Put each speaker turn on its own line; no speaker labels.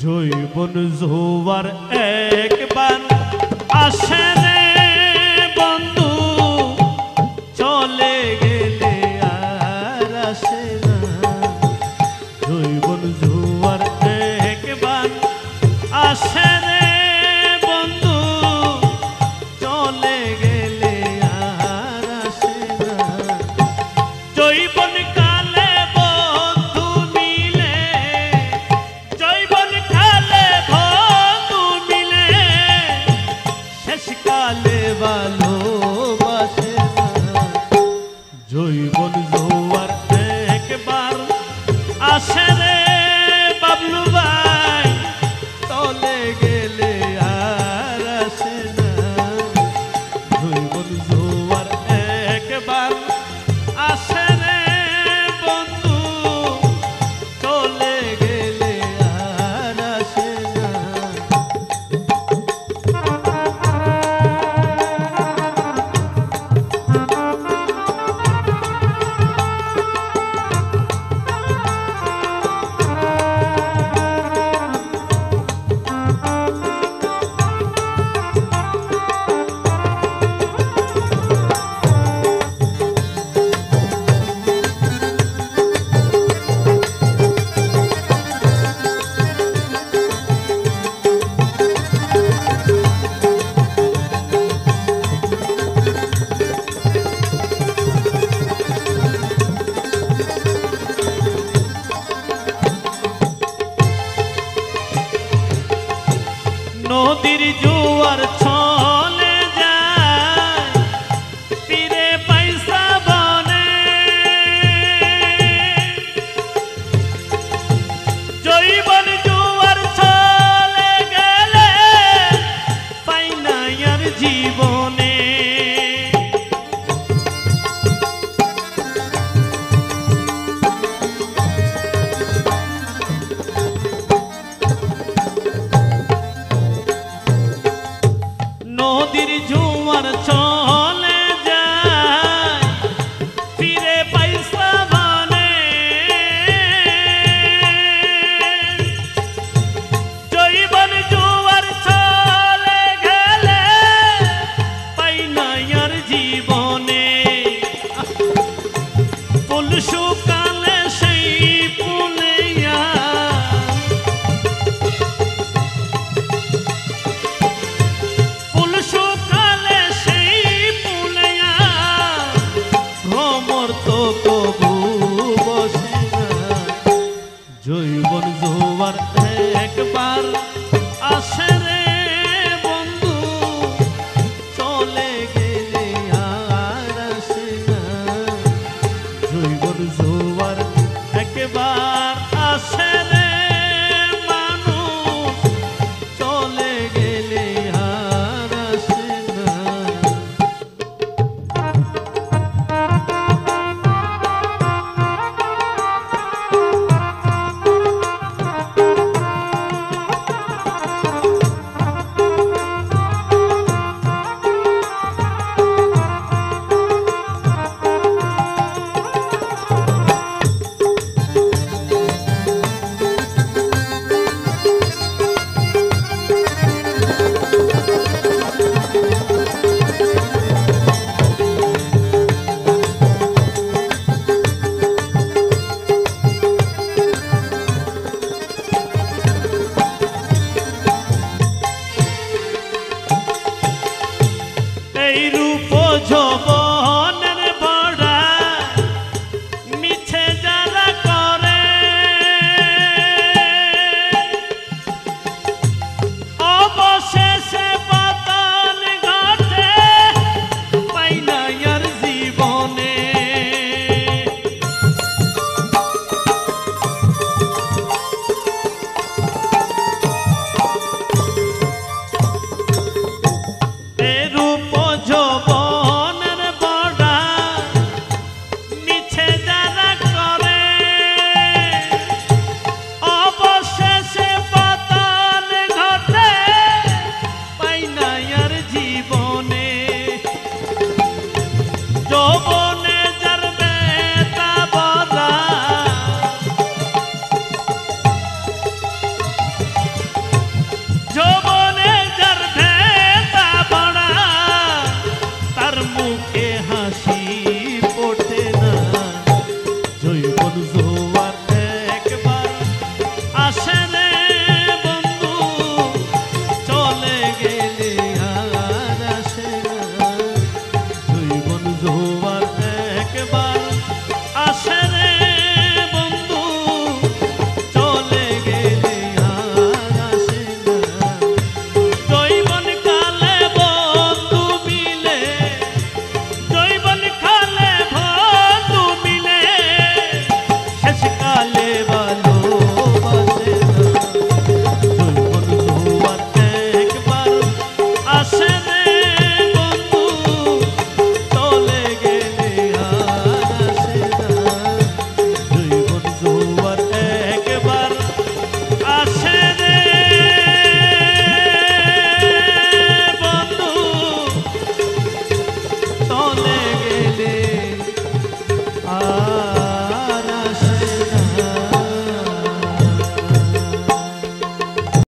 জৈবন জোয়ার একবার আসে রে বন্ধু, চলে গেলে আর আসে না। জৈবন জোয়ার একবার আসে রে বন্ধু, চলে গেলে আর আসে না। জৈবন কালে বন্ধু মিলে, জৈবন কালে বন্ধু মিলে, শেষকালে ভালোবাসে না। জৈবন জোয়ার একবার আসে রে বাবলু ভাই, চলে গেলে আর আসে না। জৈবন জোয়ার একবার আসে রে বন্ধু, চলে গেলে আর আসে না। নদীর জোয়ার চলে যায়, তীরে পয়সা বনে। জৈবন জোয়ার চলে গেলে পাই না আর জীবনে। নদীর জোয়ার চলে যায়, ফিরে পয়সা বনে। জৈবন জোয়ার চলে গেলে পাই না আর জীবনে। ফুল শুকালে সেই ফুলিয়া, ফুল শুকালে সেই আসে